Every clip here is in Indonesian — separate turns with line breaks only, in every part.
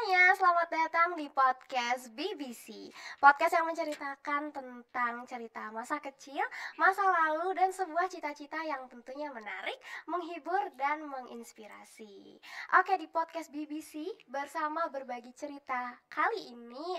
semuanya, selamat datang di podcast BBC. Podcast yang menceritakan tentang cerita masa kecil, masa lalu, dan sebuah cita-cita yang tentunya menarik, menghibur, dan menginspirasi. Oke, di podcast BBC bersama berbagi cerita kali ini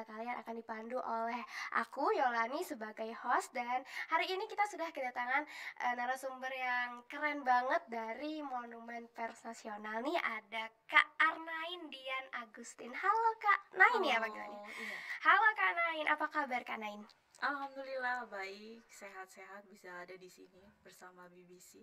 kalian akan dipandu oleh aku, Yolani, sebagai host. Dan hari ini kita sudah kedatangan narasumber yang keren banget dari Monumen Pers Nasional nih. Ada Kak Arnain Dian Agustin. Halo Kak Nain ya panggilannya.
Halo, iya.
Halo Kak Nain, apa kabar Kak Nain?
Alhamdulillah baik, sehat-sehat bisa ada di sini bersama BBC.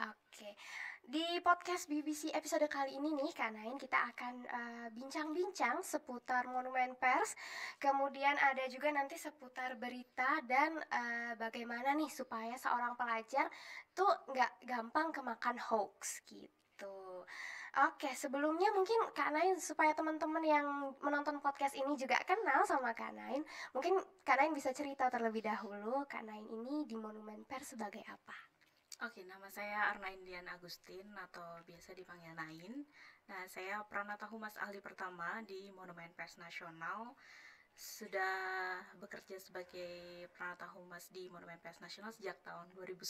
Oke, di podcast BBC episode kali ini nih Kak Nain, kita akan bincang-bincang seputar Monumen Pers. Kemudian ada juga nanti seputar berita dan bagaimana nih supaya seorang pelajar tuh nggak gampang kemakan hoax gitu. Oke, sebelumnya mungkin Kak Nain supaya teman-teman yang menonton podcast ini juga kenal sama Kak Nain, mungkin Kak Nain bisa cerita terlebih dahulu Kak Nain ini di Monumen Pers sebagai apa?
Oke, nama saya Arnain Dian Agustin atau biasa dipanggil Nain. Nah, saya Pranata Humas Ahli pertama di Monumen Pers Nasional. Sudah bekerja sebagai Pranata Humas di Monumen Pers Nasional sejak tahun 2010.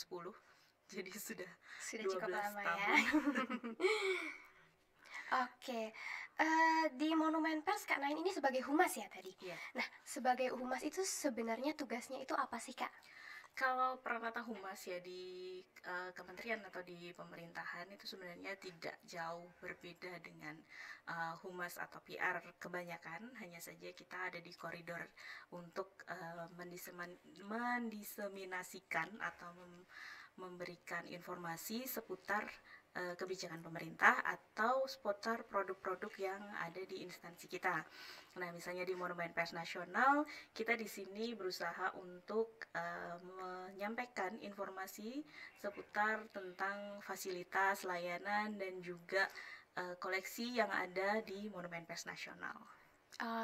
Jadi sudah
Cukup
12
lama
tahun.
ya. Oke, di Monumen Pers Kak Nain ini sebagai humas ya tadi.
Iya.
Nah, sebagai humas itu sebenarnya tugasnya itu apa sih Kak?
Kalau Pranata Humas ya di kementerian atau di pemerintahan itu sebenarnya tidak jauh berbeda dengan humas atau PR kebanyakan. Hanya saja kita ada di koridor untuk mendiseminasikan atau memberikan informasi seputar kebijakan pemerintah atau seputar produk-produk yang ada di instansi kita. Nah, misalnya di Monumen Pers Nasional, kita di sini berusaha untuk menyampaikan informasi seputar tentang fasilitas, layanan, dan juga koleksi yang ada di Monumen Pers Nasional.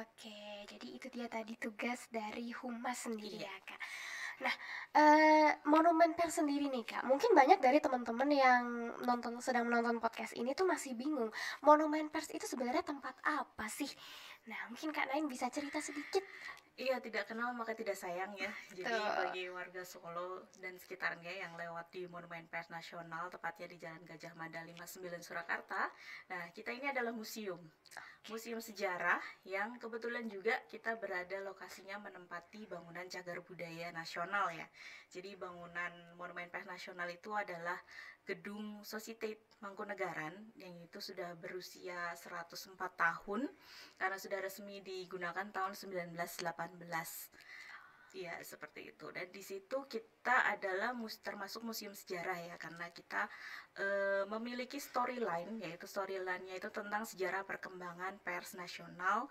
Oke, jadi itu dia tadi tugas dari humas sendiri
Iya.
ya Kak. Nah, Monumen Pers sendiri nih Kak, mungkin banyak dari teman-teman yang sedang menonton podcast ini tuh masih bingung, Monumen Pers itu sebenarnya tempat apa sih? Nah, mungkin Kak Nain bisa cerita sedikit.
Iya, tidak kenal maka tidak sayang ya. Jadi
Tuh.
bagi warga Solo dan sekitarnya yang lewat di Monumen Pers Nasional, tepatnya di Jalan Gajah Mada 59 Surakarta, nah kita ini adalah museum. Museum sejarah yang kebetulan juga kita berada lokasinya menempati bangunan cagar budaya nasional ya. Jadi bangunan Monumen Pers Nasional itu adalah gedung Sositate Mangkunegaran yang itu sudah berusia 104 tahun karena sudah resmi digunakan tahun 1918. Iya, seperti itu. Dan di situ kita adalah termasuk museum sejarah ya, karena kita memiliki storyline, yaitu storyline-nya itu tentang sejarah perkembangan pers nasional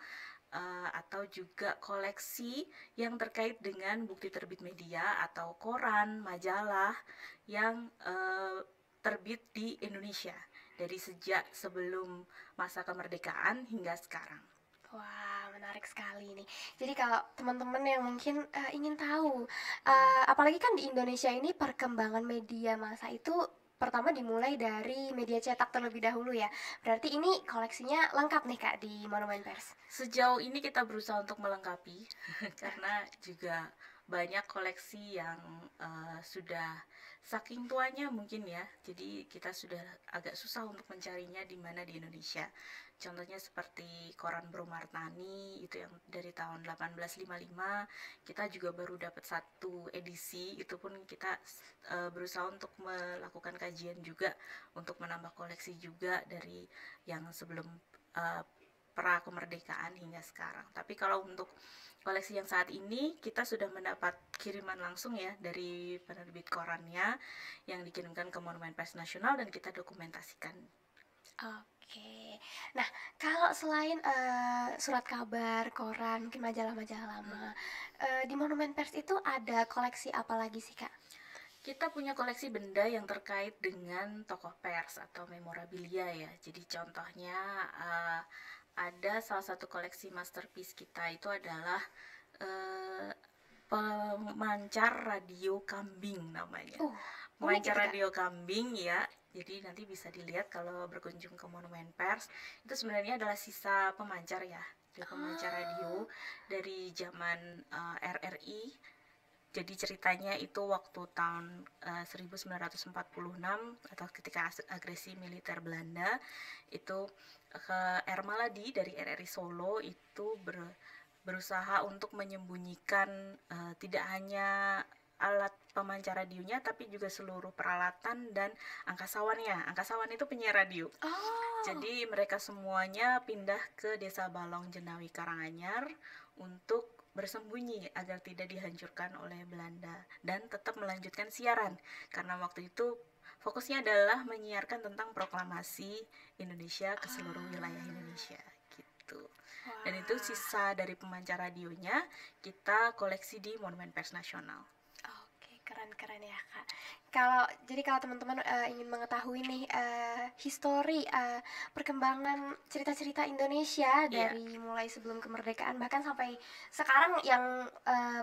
atau juga koleksi yang terkait dengan bukti terbit media atau koran, majalah yang terbit di Indonesia dari sejak sebelum masa kemerdekaan hingga sekarang.
Wah, menarik sekali nih. Jadi kalau teman-teman yang mungkin ingin tahu, apalagi kan di Indonesia ini perkembangan media massa itu pertama dimulai dari media cetak terlebih dahulu ya. Berarti ini koleksinya lengkap nih Kak di Monumen Pers.
Sejauh ini kita berusaha untuk melengkapi karena juga banyak koleksi yang sudah saking tuanya mungkin ya, jadi kita sudah agak susah untuk mencarinya di mana di Indonesia. Contohnya seperti koran Bro Martani itu yang dari tahun 1855, kita juga baru dapat satu edisi, itu pun kita berusaha untuk melakukan kajian juga untuk menambah koleksi juga dari yang sebelum pra kemerdekaan hingga sekarang. Tapi kalau untuk koleksi yang saat ini kita sudah mendapat kiriman langsung ya dari penerbit korannya yang dikirimkan ke Monumen Pers Nasional dan kita dokumentasikan.
Oke. Nah, kalau selain surat kabar, koran, mungkin majalah-majalah lama, di Monumen Pers itu ada koleksi apa lagi sih Kak?
Kita punya koleksi benda yang terkait dengan tokoh pers atau memorabilia ya. Jadi contohnya ada salah satu koleksi masterpiece kita itu adalah pemancar radio kambing namanya. Pemancar radio kambing ya, Jadi nanti bisa dilihat kalau berkunjung ke Monumen Pers, itu sebenarnya adalah sisa pemancar ya, dari pemancar radio dari zaman RRI. Jadi ceritanya itu waktu tahun 1946 atau ketika agresi militer Belanda itu ke R. Maladi dari RRI Solo itu berusaha untuk menyembunyikan tidak hanya alat pemancar radionya tapi juga seluruh peralatan dan angkasawannya. Angkasawan itu penyiar radio. Jadi mereka semuanya pindah ke Desa Balong Jenawi Karanganyar untuk bersembunyi agar tidak dihancurkan oleh Belanda dan tetap melanjutkan siaran karena waktu itu fokusnya adalah menyiarkan tentang proklamasi Indonesia ke seluruh wilayah Indonesia gitu. Dan itu sisa dari pemancar radionya kita koleksi di Monumen Pers Nasional.
Oke, keren-keren ya Kak. Jadi kalau teman-teman ingin mengetahui nih histori perkembangan cerita-cerita Indonesia dari mulai sebelum kemerdekaan bahkan sampai sekarang yang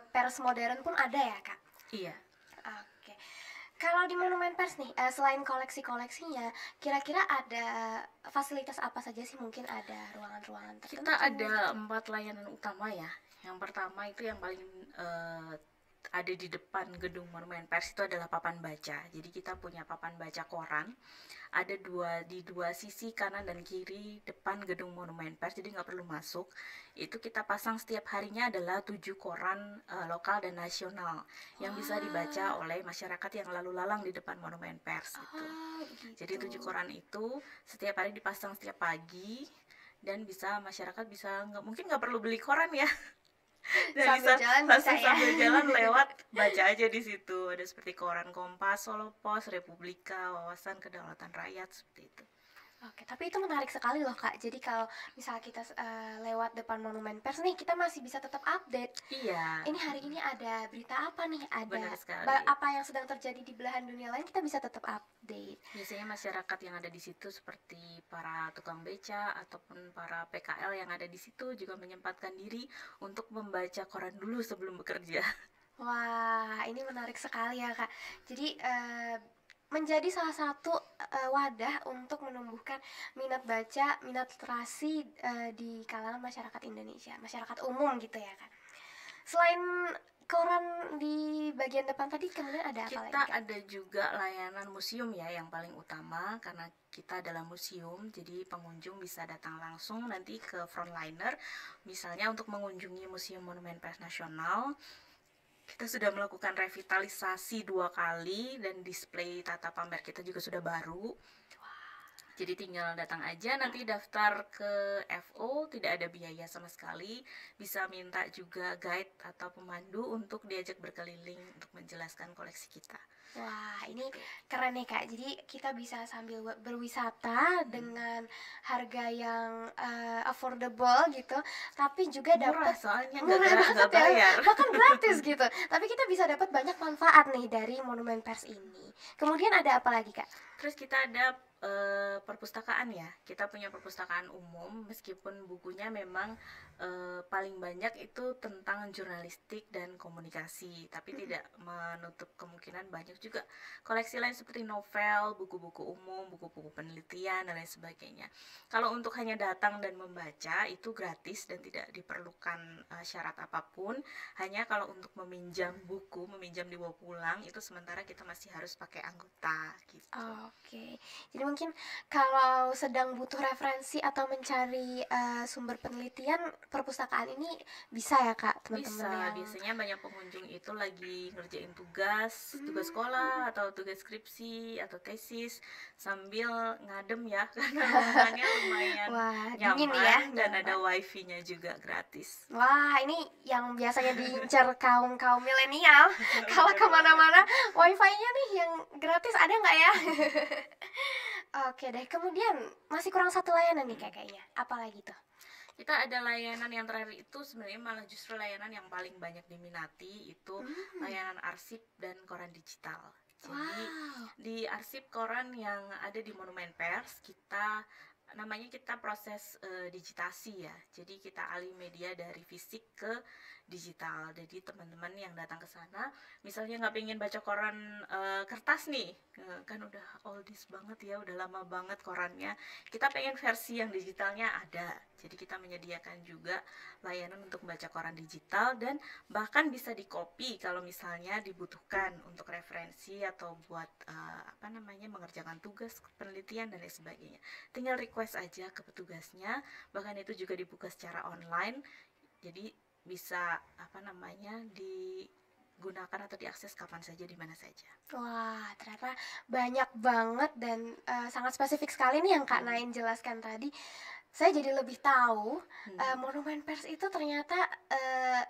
pers modern pun ada ya Kak?
Iya.
Oke. Kalau di Monumen Pers nih, selain koleksi-koleksinya, kira-kira ada fasilitas apa saja sih? Mungkin ada ruangan-ruangan tertentu?
Kita ada 4 layanan utama ya. Yang pertama itu yang paling ada di depan gedung Monumen Pers itu adalah papan baca. Jadi kita punya papan baca koran. Ada di dua sisi kanan dan kiri depan gedung Monumen Pers. Jadi nggak perlu masuk. Itu kita pasang setiap harinya adalah 7 koran lokal dan nasional yang bisa dibaca oleh masyarakat yang lalu lalang di depan Monumen Pers. Gitu. Jadi 7 koran itu setiap hari dipasang setiap pagi dan bisa masyarakat mungkin nggak perlu beli koran ya. Dan sambil jalan lewat baca aja di situ. Ada seperti koran Kompas, Solo Pos, Republika, Wawasan Kedaulatan Rakyat seperti itu.
Oke, tapi itu menarik sekali loh Kak. Jadi kalau misalnya kita lewat depan Monumen Pers nih, kita masih bisa tetap update.
Iya.
Ini hari ini ada berita apa nih?
Benar sekali.
Apa yang sedang terjadi di belahan dunia lain, kita bisa tetap update.
Biasanya masyarakat yang ada di situ seperti para tukang beca ataupun para PKL yang ada di situ juga menyempatkan diri untuk membaca koran dulu sebelum bekerja.
Wah, ini menarik sekali ya Kak. Jadi menjadi salah satu wadah untuk menumbuhkan minat baca, minat literasi di kalangan masyarakat Indonesia, masyarakat umum gitu ya kan. Selain koran di bagian depan tadi, kemudian ada apa lagi?
Kita ada juga layanan museum ya yang paling utama karena kita adalah museum, jadi pengunjung bisa datang langsung nanti ke frontliner, misalnya untuk mengunjungi Museum Monumen Pers Nasional. Kita sudah melakukan revitalisasi 2 kali dan display tata pamer kita juga sudah baru. Jadi tinggal datang aja, nanti daftar ke FO, tidak ada biaya sama sekali. Bisa minta juga guide atau pemandu untuk diajak berkeliling untuk menjelaskan koleksi kita.
Wah, ini keren nih Kak. Jadi kita bisa sambil berwisata dengan harga yang affordable gitu, tapi juga dapat
soalnya
nggak bayar, bahkan gratis gitu. Tapi kita bisa dapat banyak manfaat nih dari Monumen Pers ini. Kemudian ada apa lagi Kak?
Terus kita ada perpustakaan ya. Kita punya perpustakaan umum, meskipun bukunya memang paling banyak itu tentang jurnalistik dan komunikasi, tapi tidak menutup kemungkinan banyak juga koleksi lain seperti novel, buku-buku umum, buku-buku penelitian dan lain sebagainya. Kalau untuk hanya datang dan membaca itu gratis dan tidak diperlukan syarat apapun. Hanya kalau untuk meminjam buku, meminjam dibawa pulang itu sementara kita masih harus pakai anggota gitu.
Oke. Jadi mungkin kalau sedang butuh referensi atau mencari sumber penelitian, perpustakaan ini bisa ya Kak, teman-teman?
Bisa, biasanya banyak pengunjung itu lagi ngerjain tugas sekolah atau tugas skripsi atau tesis sambil ngadem ya, karena ruangannya lumayan nyaman ya, dan ada wifi-nya juga gratis.
Wah, ini yang biasanya diincar kaum milenial. Kalau kemana-mana wifi-nya nih yang gratis ada nggak ya? Oke deh, kemudian masih kurang satu layanan nih kayaknya. Apa lagi tuh?
Kita ada layanan yang terakhir itu sebenarnya malah justru layanan yang paling banyak diminati, itu layanan arsip dan koran digital. Jadi di arsip koran yang ada di Monumen Pers kita namanya kita proses digitasi ya. Jadi kita alih media dari fisik ke digital. Jadi teman-teman yang datang ke sana, misalnya nggak pengen baca koran kertas nih, kan udah oldies banget ya, udah lama banget korannya. Kita pengen versi yang digitalnya ada. Jadi kita menyediakan juga layanan untuk baca koran digital dan bahkan bisa di copy kalau misalnya dibutuhkan untuk referensi atau buat mengerjakan tugas penelitian dan lain sebagainya. Tinggal request aja ke petugasnya, bahkan itu juga dibuka secara online, jadi bisa digunakan atau diakses kapan saja di mana saja.
Wah, ternyata banyak banget dan sangat spesifik sekali nih yang Kak Nain jelaskan tadi. Saya jadi lebih tahu Monumen Pers itu ternyata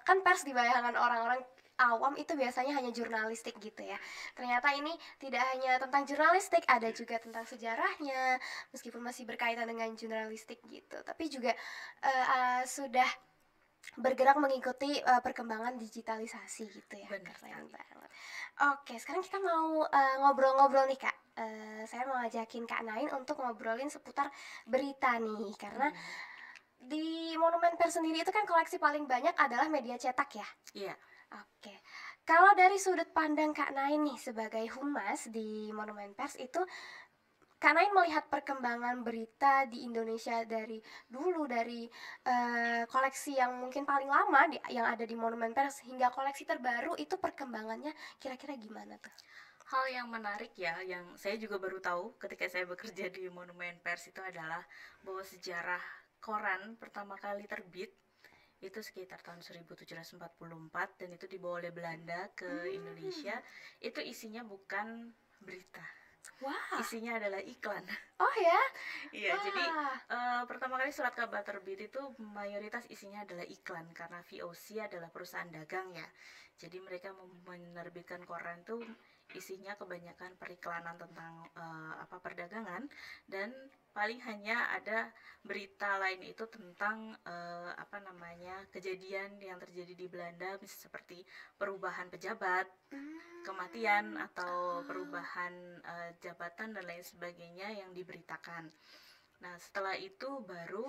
kan pers di bayangan orang-orang awam itu biasanya hanya jurnalistik gitu ya. Ternyata ini tidak hanya tentang jurnalistik, ada juga tentang sejarahnya, meskipun masih berkaitan dengan jurnalistik gitu. Tapi juga sudah bergerak mengikuti perkembangan digitalisasi gitu ya. Keren banget. Oke, sekarang kita mau ngobrol-ngobrol nih Kak. Saya mau ngajakin Kak Nain untuk ngobrolin seputar berita nih, karena di Monumen Pers sendiri itu kan koleksi paling banyak adalah media cetak ya.
Iya.
Oke, kalau dari sudut pandang Kak Nain nih sebagai humas di Monumen Pers itu, Kak Nain melihat perkembangan berita di Indonesia dari dulu, dari koleksi yang mungkin paling lama yang ada di Monumen Pers hingga koleksi terbaru, itu perkembangannya kira-kira gimana tuh?
Hal yang menarik ya, yang saya juga baru tahu ketika saya bekerja di Monumen Pers itu adalah bahwa sejarah koran pertama kali terbit itu sekitar tahun 1744 dan itu dibawa oleh Belanda ke Indonesia. Itu isinya bukan berita.
Wah.
Isinya adalah iklan.
Oh ya?
Iya, jadi pertama kali surat kabar terbit itu mayoritas isinya adalah iklan karena VOC adalah perusahaan dagang ya. Jadi mereka menerbitkan koran tuh isinya kebanyakan periklanan tentang perdagangan, dan paling hanya ada berita lain itu tentang kejadian yang terjadi di Belanda, seperti perubahan pejabat, kematian atau perubahan jabatan dan lain sebagainya yang diberitakan. Nah, setelah itu baru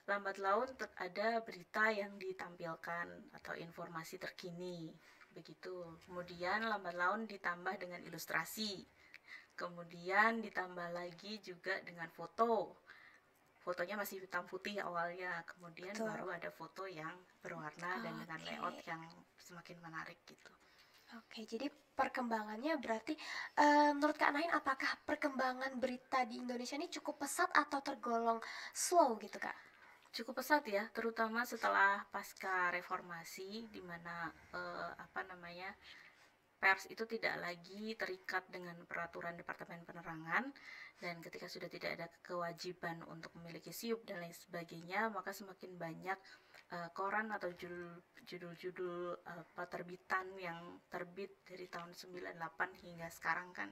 lambat laun ada berita yang ditampilkan atau informasi terkini begitu. Kemudian lambat laun ditambah dengan ilustrasi, kemudian ditambah lagi juga dengan fotonya masih hitam putih awalnya, kemudian baru ada foto yang berwarna dan dengan layout yang semakin menarik gitu.
Oke, jadi perkembangannya berarti menurut Kak Nain, apakah perkembangan berita di Indonesia ini cukup pesat atau tergolong slow gitu Kak?
Cukup pesat ya, terutama setelah pasca reformasi, di mana pers itu tidak lagi terikat dengan peraturan Departemen Penerangan, dan ketika sudah tidak ada kewajiban untuk memiliki SIUP dan lain sebagainya, maka semakin banyak koran atau judul-judul terbitan yang terbit dari tahun 98 hingga sekarang kan.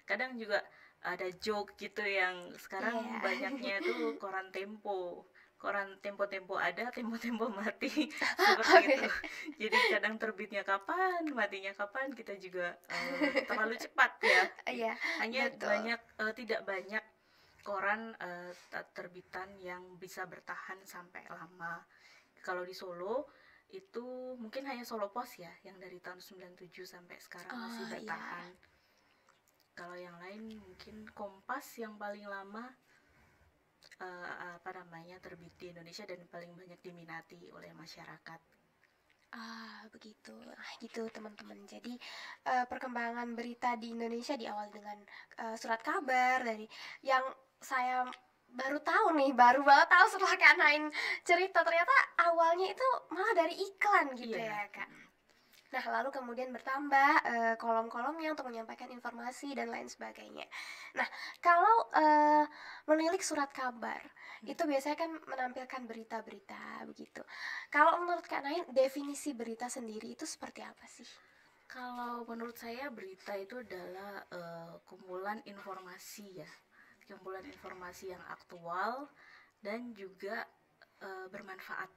Kadang juga ada joke gitu yang sekarang banyaknya itu koran Tempo ada, Tempo mati, seperti itu. Jadi kadang terbitnya kapan, matinya kapan, kita juga terlalu cepat ya. Hanya tidak banyak koran terbitan yang bisa bertahan sampai lama. Kalau di Solo itu mungkin hanya Solo Pos ya, yang dari tahun 97 sampai sekarang masih bertahan. Kalau yang lain mungkin Kompas yang paling lama terbit di Indonesia dan paling banyak diminati oleh masyarakat.
Begitu. Nah, gitu teman-teman. Jadi perkembangan berita di Indonesia diawali dengan surat kabar, dari yang saya baru banget tahu setelah Kak Nain cerita, ternyata awalnya itu malah dari iklan gitu ya Kak. Nah, lalu kemudian bertambah kolom-kolomnya untuk menyampaikan informasi dan lain sebagainya. Nah, kalau menilik surat kabar, itu biasanya kan menampilkan berita-berita begitu. Kalau menurut Kak Nain, definisi berita sendiri itu seperti apa sih?
Kalau menurut saya berita itu adalah kumpulan informasi ya. Kumpulan informasi yang aktual dan juga bermanfaat.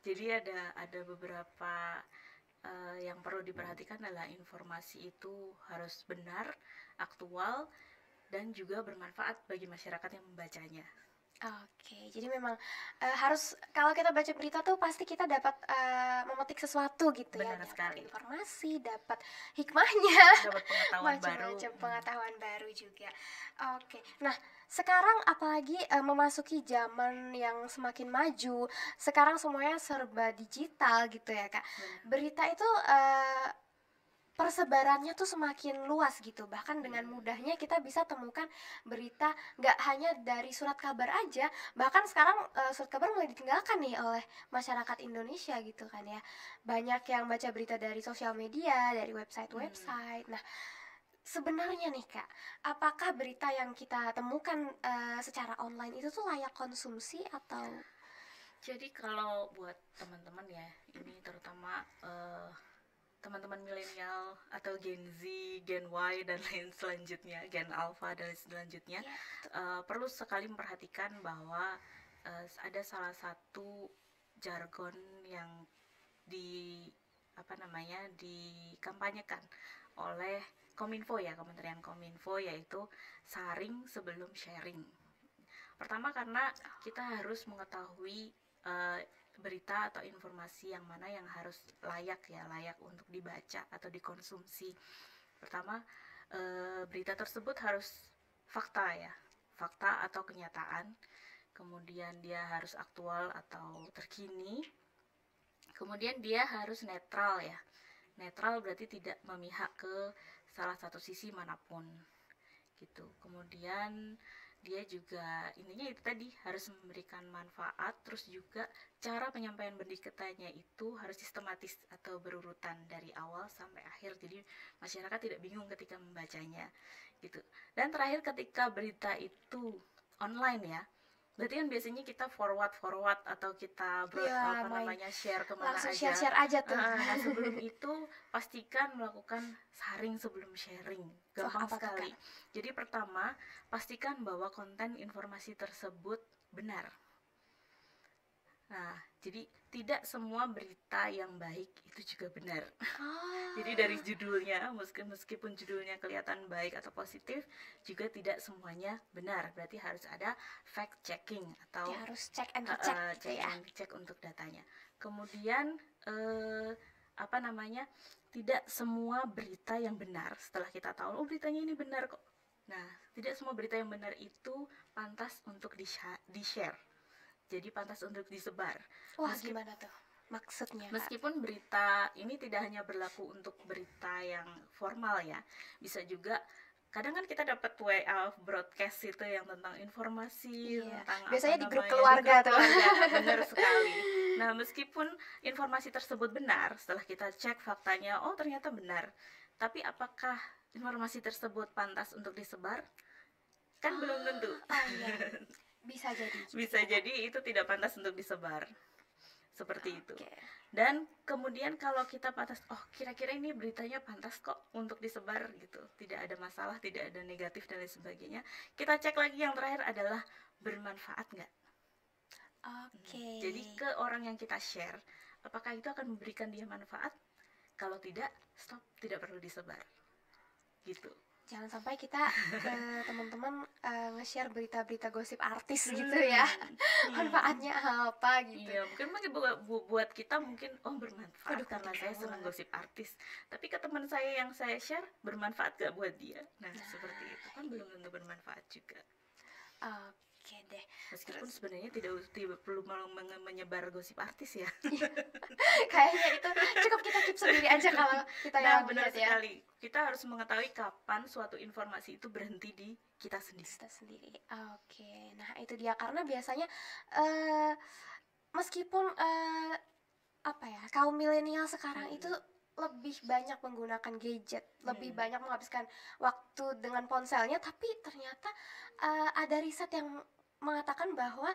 Jadi ada beberapa yang perlu diperhatikan adalah informasi itu harus benar, aktual, dan juga bermanfaat bagi masyarakat yang membacanya.
Oke, jadi memang harus kalau kita baca berita tuh pasti kita dapat memetik sesuatu gitu ya,
Benar
dapat
sekali.
informasi, dapat hikmahnya,
Dapat pengetahuan baru.
macam-macam pengetahuan baru juga. Oke, nah sekarang apalagi memasuki zaman yang semakin maju, sekarang semuanya serba digital gitu ya Kak.
Benar.
Berita itu persebarannya tuh semakin luas gitu, bahkan dengan mudahnya kita bisa temukan berita nggak hanya dari surat kabar aja, bahkan sekarang surat kabar mulai ditinggalkan nih oleh masyarakat Indonesia gitu kan ya, banyak yang baca berita dari sosial media, dari website. Nah sebenarnya nih Kak, apakah berita yang kita temukan secara online itu tuh layak konsumsi atau
Jadi kalau buat teman-teman ya, ini terutama teman-teman milenial atau Gen Z, Gen Y dan lain selanjutnya, Gen Alpha dan lain selanjutnya, perlu sekali memperhatikan bahwa ada salah satu jargon yang di dikampanyekan oleh Kominfo ya, Kementerian Kominfo, yaitu saring sebelum sharing. Pertama karena kita harus mengetahui berita atau informasi yang mana yang harus layak untuk dibaca atau dikonsumsi. Pertama, berita tersebut harus fakta atau kenyataan. Kemudian dia harus aktual atau terkini. Kemudian dia harus netral ya. Netral berarti tidak memihak ke salah satu sisi manapun gitu. Kemudian dia juga intinya itu tadi harus memberikan manfaat, terus juga cara penyampaian beritanya itu harus sistematis atau berurutan dari awal sampai akhir, jadi masyarakat tidak bingung ketika membacanya gitu. Dan terakhir, ketika berita itu online ya, berarti kan biasanya kita forward atau kita share kemana
langsung
aja.
share aja tuh.
Nah sebelum itu pastikan melakukan saring sebelum sharing. Gampang sekali. Jadi pertama, pastikan bahwa konten informasi tersebut benar. Nah, jadi tidak semua berita yang baik itu juga benar. Jadi dari judulnya, meskipun judulnya kelihatan baik atau positif, juga tidak semuanya benar. Berarti harus ada fact checking atau
ya, harus cek and recheck gitu ya.
Cek untuk datanya. Kemudian tidak semua berita yang benar setelah kita tahu beritanya ini benar kok. Nah, tidak semua berita yang benar itu pantas untuk di-share. Jadi pantas untuk disebar.
Wah, gimana tuh maksudnya?
Meskipun berita ini tidak hanya berlaku untuk berita yang formal ya, bisa juga kadang kan kita dapat WA broadcast itu yang tentang informasi, tentang
biasanya di grup keluarga tuh.
Benar sekali. Nah, meskipun informasi tersebut benar, setelah kita cek faktanya, oh ternyata benar, tapi apakah informasi tersebut pantas untuk disebar? Kan belum tentu.
Iya. Bisa
jadi itu tidak pantas untuk disebar. Seperti itu. Dan kemudian kalau kita pantas, oh kira-kira ini beritanya pantas kok untuk disebar gitu, tidak ada masalah, tidak ada negatif dan lain sebagainya, kita cek lagi. Yang terakhir adalah bermanfaat nggak. Jadi ke orang yang kita share, apakah itu akan memberikan dia manfaat? Kalau tidak, stop, tidak perlu disebar gitu.
Jangan sampai kita teman-teman nge-share berita-berita gosip artis gitu ya. Manfaatnya apa gitu.
Iya, mungkin buat kita mungkin bermanfaat karena saya senang gosip artis. Tapi ke teman saya yang saya share, bermanfaat gak buat dia? Nah, seperti itu kan belum tentu bermanfaat juga.
Oke deh.
Meskipun sebenarnya tidak perlu menyebar gosip artis ya.
Kayaknya itu cukup kita keep sendiri aja kalau kita yang
benar
ya.
sekali. Kita harus mengetahui kapan suatu informasi itu berhenti di kita sendiri.
Oke. Nah, itu dia, karena biasanya meskipun kaum milenial sekarang itu lebih banyak menggunakan gadget, lebih banyak menghabiskan waktu dengan ponselnya, tapi ternyata ada riset yang mengatakan bahwa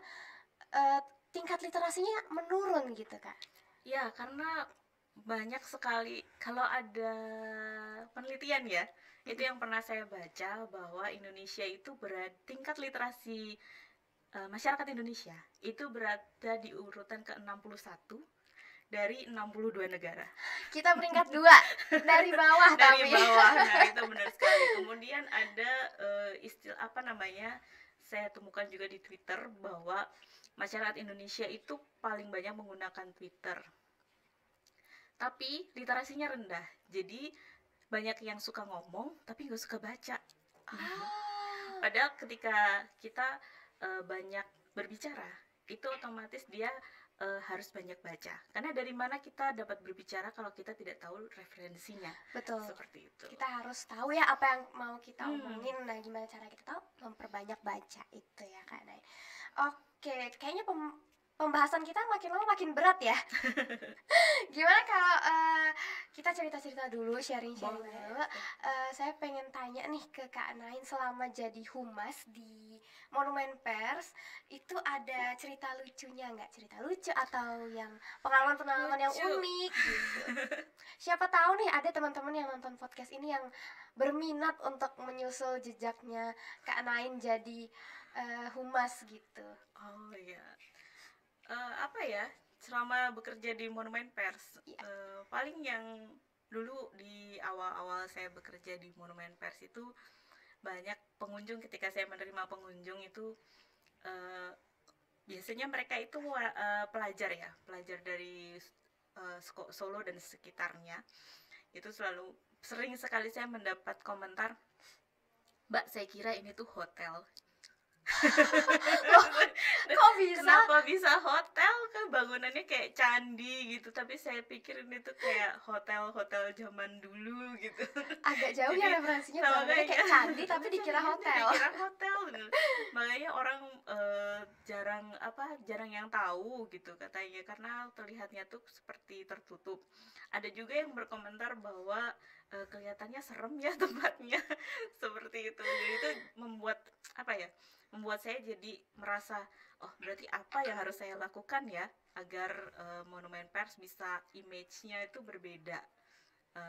tingkat literasinya menurun gitu Kak.
Ya, karena banyak sekali, kalau ada penelitian ya, itu yang pernah saya baca bahwa Indonesia itu tingkat literasi masyarakat Indonesia itu berada di urutan ke-61, dari 62 negara.
Kita peringkat 2 dari bawah
Dari
tapi.
bawah. Nah, itu benar sekali. Kemudian ada istilah apa namanya? Saya temukan juga di Twitter bahwa masyarakat Indonesia itu paling banyak menggunakan Twitter. Tapi literasinya rendah. Jadi banyak yang suka ngomong tapi nggak suka baca. Padahal ketika kita banyak berbicara, itu otomatis dia harus banyak baca. Karena dari mana kita dapat berbicara kalau kita tidak tahu referensinya?
Betul.
Seperti itu.
Kita harus tahu ya apa yang mau kita omongin. Nah, gimana cara kita tahu? Memperbanyak baca itu ya Kak Nay. Oke, kayaknya pembahasan kita makin lama makin berat ya. Gimana kalau kita cerita-cerita dulu, sharing-sharing dulu. Saya pengen tanya nih ke Kak Nain, selama jadi humas di Monumen Pers itu ada cerita lucunya nggak? Cerita lucu atau yang pengalaman-pengalaman yang unik gitu. Siapa tahu nih ada teman-teman yang nonton podcast ini yang berminat untuk menyusul jejaknya Kak Nain jadi humas gitu.
Oh iya. Apa ya? Selama bekerja di Monumen Pers, paling yang dulu di awal-awal saya bekerja di Monumen Pers itu banyak pengunjung. Ketika saya menerima pengunjung itu biasanya mereka itu pelajar dari Solo dan sekitarnya. Itu sering sekali saya mendapat komentar, "Mbak, saya kira ini tuh hotel."
Kok bisa?
Kenapa bisa hotel? Kan bangunannya kayak candi gitu, tapi saya pikir ini tuh kayak hotel-hotel zaman dulu gitu.
Agak jauh ya referensinya,
sama
bangunannya kayak
kayak-
candi tapi dikira hotel.
Dikira hotel gitu. Makanya orang jarang yang tahu gitu katanya, karena terlihatnya tuh seperti tertutup. Ada juga yang berkomentar bahwa kelihatannya serem ya tempatnya seperti itu. Jadi itu membuat membuat saya jadi merasa, oh berarti apa yang harus saya lakukan ya agar Monumen Pers bisa image-nya itu berbeda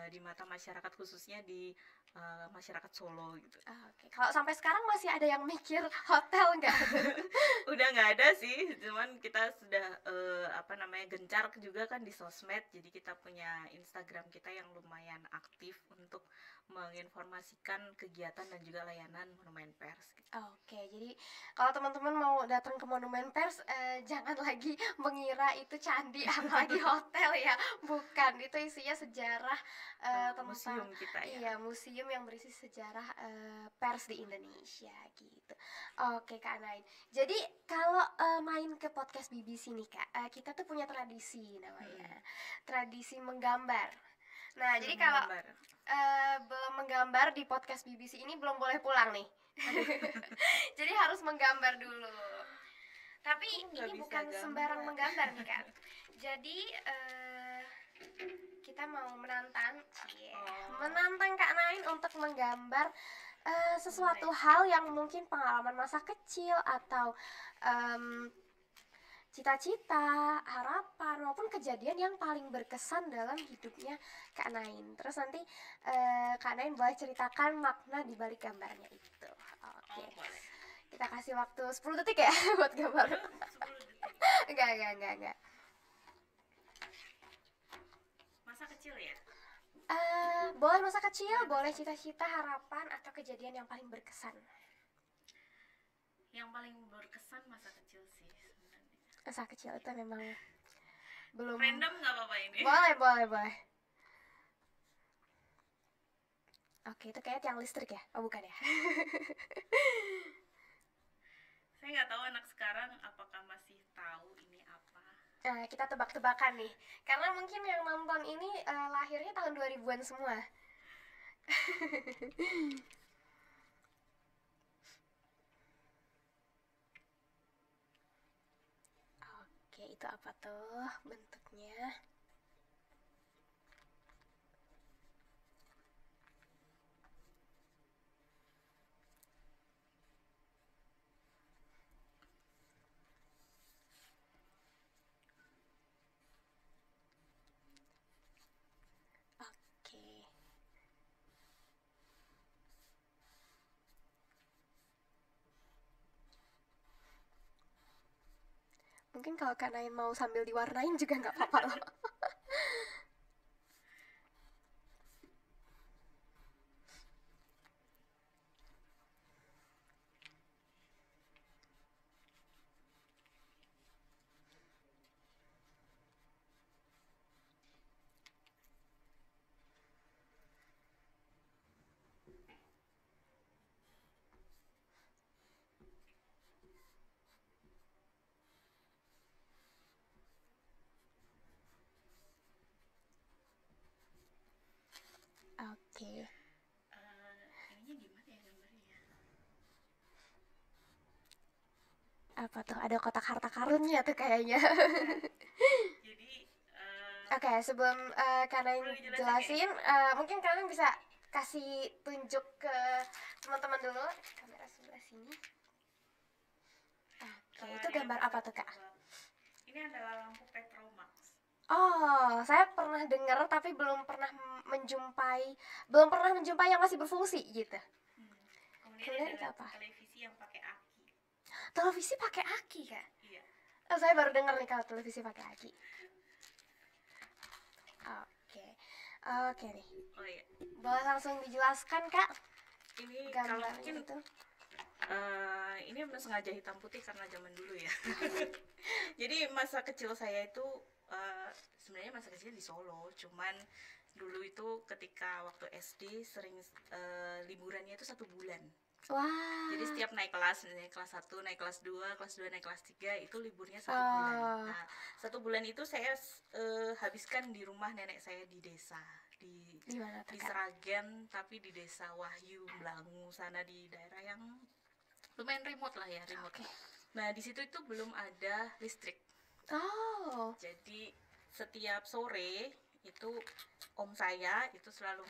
di mata masyarakat, khususnya di masyarakat Solo gitu.
Oke. Kalau sampai sekarang masih ada yang mikir hotel nggak?
Udah nggak ada sih, cuman kita sudah gencar juga kan di sosmed. Jadi kita punya Instagram kita yang lumayan aktif untuk menginformasikan kegiatan dan juga layanan Monumen Pers gitu.
Oke, jadi kalau teman-teman mau datang ke Monumen Pers, jangan lagi mengira itu candi apalagi hotel ya. Bukan, itu isinya sejarah tentang
Museum kita ya.
Iya, museum yang berisi sejarah pers di Indonesia gitu. Oke Kak Nain. Jadi kalau main ke podcast BBC nih Kak, kita tuh punya tradisi namanya tradisi menggambar. Nah, jadi kalau belum menggambar di podcast BBC ini belum boleh pulang nih. Jadi harus menggambar dulu. Tapi ini bukan sembarang menggambar nih Kak. Jadi kita mau menantang Kak Nain untuk menggambar sesuatu hal yang mungkin pengalaman masa kecil atau cita-cita, harapan maupun kejadian yang paling berkesan dalam hidupnya Kak Nain. Terus nanti Kak Nain boleh ceritakan makna di balik gambarnya itu. Oke. Kita kasih waktu 10 detik ya buat gambar. 10 detik. Enggak.
Masa kecil ya?
Boleh masa kecil, boleh cita-cita, harapan atau kejadian yang paling berkesan.
Yang paling berkesan masa kecil sih sebenarnya.
Masa kecil itu memang belum
Random nggak apa-apa ini?
Boleh. Oke, itu kayak tiang listrik ya? Oh bukan ya?
Saya nggak tahu anak sekarang apakah masih tahu ini apa.
Kita tebak-tebakan nih, karena mungkin yang nonton ini lahirnya tahun 2000-an semua. Oke, itu apa tuh bentuknya? Mungkin kalau Kak Nain mau sambil diwarnain juga nggak apa-apa loh. Oke.
Ininya gimana ya gambarnya?
Apa tuh? Ada kotak harta karunnya tuh kayaknya.
Jadi
Oke, sebelum Kak Nain
Boleh dijelasin
jelasin, mungkin kalian bisa kasih tunjuk ke teman-teman dulu kamera sebelah sini. Oke, itu gambar apa tuh Kak?
Ini adalah lampu Petromax.
Oh, saya pernah dengar tapi belum pernah menjumpai yang masih berfungsi gitu.
Kemudian
itu
ada
apa?
televisi yang pakai aki.
Televisi pakai aki Kak?
Iya.
Oh, saya baru dengar nih kalau televisi pakai aki. Oke nih.
Oh iya.
Boleh langsung dijelaskan Kak
Ini kalau
gambarnya
mungkin
itu?
ini sengaja hitam putih karena zaman dulu ya. Jadi masa kecil saya itu sebenarnya masa kecil di Solo, cuman dulu itu ketika waktu SD sering liburannya itu 1 bulan.
Wah.
Jadi setiap naik kelas 1, naik kelas 2, kelas 2 naik kelas 3 itu liburnya 1 bulan. Nah, 1 bulan itu saya habiskan di rumah nenek saya di desa, di
mana tuh, Kak?
Seragen, tapi di desa Wahyu, Blangu sana, di daerah yang lumayan remote lah ya, remote.
Oke.
Nah, di situ itu belum ada listrik.
Oh.
Jadi setiap sore itu om saya itu selalu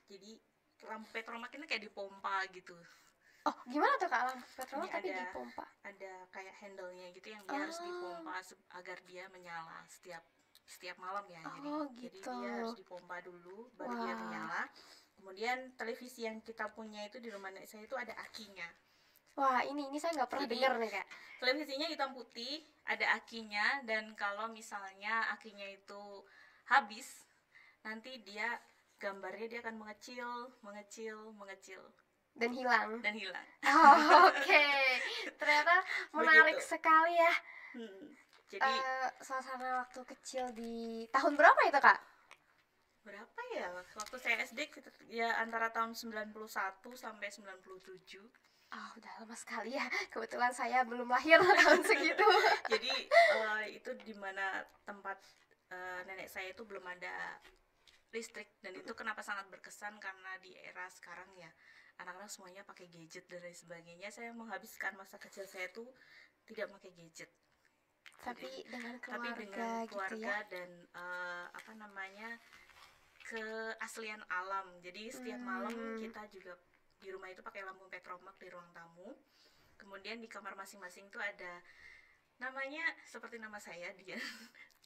jadi lampu Petromax ini kayak dipompa gitu.
Oh, gimana tuh Kak lampu Petromax tapi
ada
dipompa?
ada kayak handle-nya gitu yang dia harus dipompa agar dia menyala setiap malam ya. Jadi
gitu.
dia harus dipompa dulu baru dia
Wah.
menyala. Kemudian televisi yang kita punya itu di rumah nenek saya itu ada akinya.
Wah, ini saya nggak pernah dengar nih Kak.
Televisinya hitam putih, ada akinya, dan kalau misalnya akinya itu habis, nanti gambarnya dia akan mengecil
Dan hilang. Oh, oke. Ternyata menarik
Begitu.
sekali ya.
Jadi
suasana waktu kecil di tahun berapa itu Kak?
Berapa ya? Waktu saya SD ya antara tahun 91 sampai 97.
Oh, udah lama sekali ya. Kebetulan saya belum lahir tahun segitu.
Jadi itu dimana tempat nenek saya itu belum ada listrik, dan itu kenapa sangat berkesan karena di era sekarang ya anak-anak semuanya pakai gadget dan lain sebagainya. Saya menghabiskan masa kecil saya tuh tidak pakai gadget,
Tapi dengan keluarga gitu ya.
Dan keaslian alam. Jadi setiap malam kita juga di rumah itu pakai lampu Petromax di ruang tamu. Kemudian di kamar masing-masing tuh ada namanya seperti nama saya, Dian.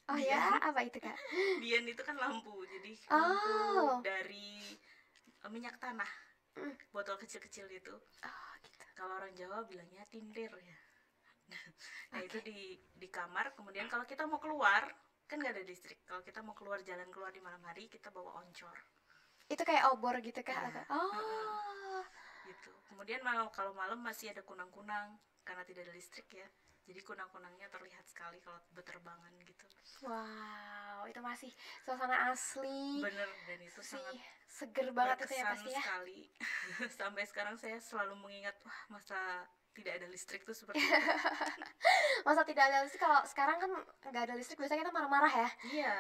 Oh ya, apa itu Kak?
Dian itu kan lampu, jadi lampu dari minyak tanah, botol kecil-kecil itu.
Oh gitu.
Kalau orang Jawa bilangnya tindir ya. Nah itu di kamar. Kemudian kalau kita mau keluar kan nggak ada listrik, kalau kita mau jalan keluar di malam hari kita bawa oncor.
Itu kayak obor gitu Kak?
Ya.
Oh.
Gitu. Kemudian kalau malam masih ada kunang-kunang karena tidak ada listrik ya. Jadi kunang-kunangnya terlihat sekali kalau berterbangan gitu.
Wow, itu masih suasana asli.
Bener, dan itu sangat
seger banget itu ya pasti ya.
Sekali. Sampai sekarang saya selalu mengingat, wah masa tidak ada listrik tuh seperti itu.
Masa tidak ada listrik? Kalau sekarang kan nggak ada listrik biasanya kita marah-marah ya.
Iya.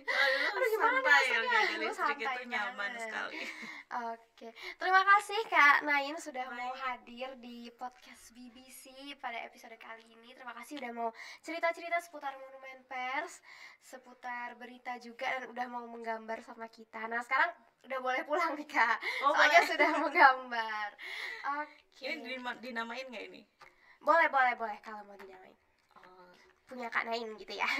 Kalau dulu santai ya, nggak ada listrik itu nyaman sekali.
Oke, terima kasih Kak Nain sudah mau hadir di podcast BBC pada episode kali ini. Terima kasih udah mau cerita-cerita seputar Monumen Pers, seputar berita juga, dan udah mau menggambar sama kita. Nah sekarang udah boleh pulang nih Kak, soalnya sudah menggambar. Oke.
Ini dinamain nggak ini?
Boleh kalau mau dinamain. Punya Kak Nain gitu ya.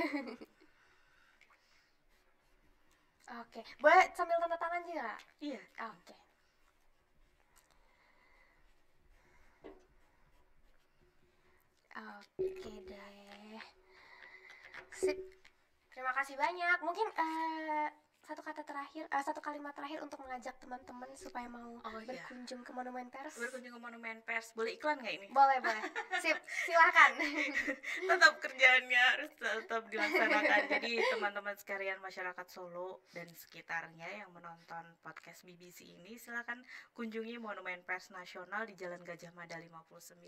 Oke, boleh sambil tanda tangan juga?
Iya.
Oke. Oke deh. Sip. Terima kasih banyak. Mungkin satu kalimat terakhir untuk mengajak teman-teman supaya mau berkunjung ke Monumen Pers.
Berkunjung ke Monumen Pers. Boleh iklan nggak ini?
Boleh. Sip, silakan.
Tetap kerjaannya harus tetap dilaksanakan. Jadi teman-teman sekalian masyarakat Solo dan sekitarnya yang menonton podcast BBC ini, silakan kunjungi Monumen Pers Nasional di Jalan Gajah Mada 59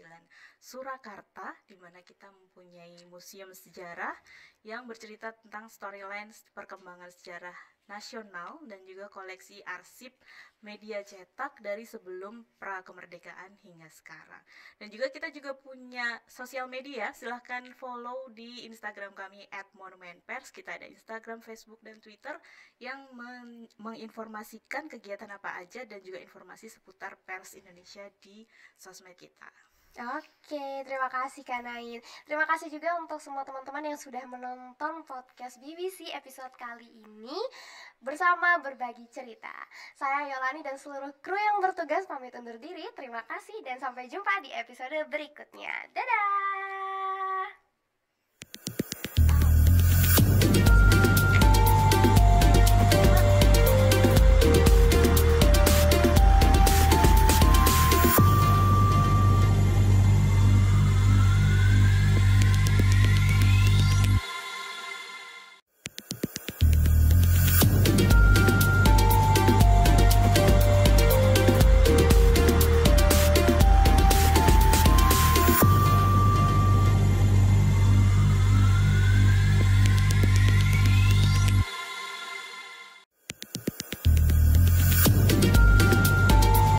Surakarta, di mana kita mempunyai museum sejarah yang bercerita tentang storyline perkembangan sejarah nasional dan juga koleksi arsip media cetak dari sebelum pra kemerdekaan hingga sekarang. Dan juga kita juga punya sosial media, silahkan follow di Instagram kami @monumenpers. Kita ada Instagram, Facebook, dan Twitter yang menginformasikan kegiatan apa aja dan juga informasi seputar pers Indonesia di sosmed kita.
Oke, terima kasih Kak Nain. Terima kasih juga untuk semua teman-teman yang sudah menonton podcast BBC episode kali ini bersama Berbagi Cerita. Saya Yolani dan seluruh kru yang bertugas pamit undur diri. Terima kasih dan sampai jumpa di episode berikutnya. Dadah!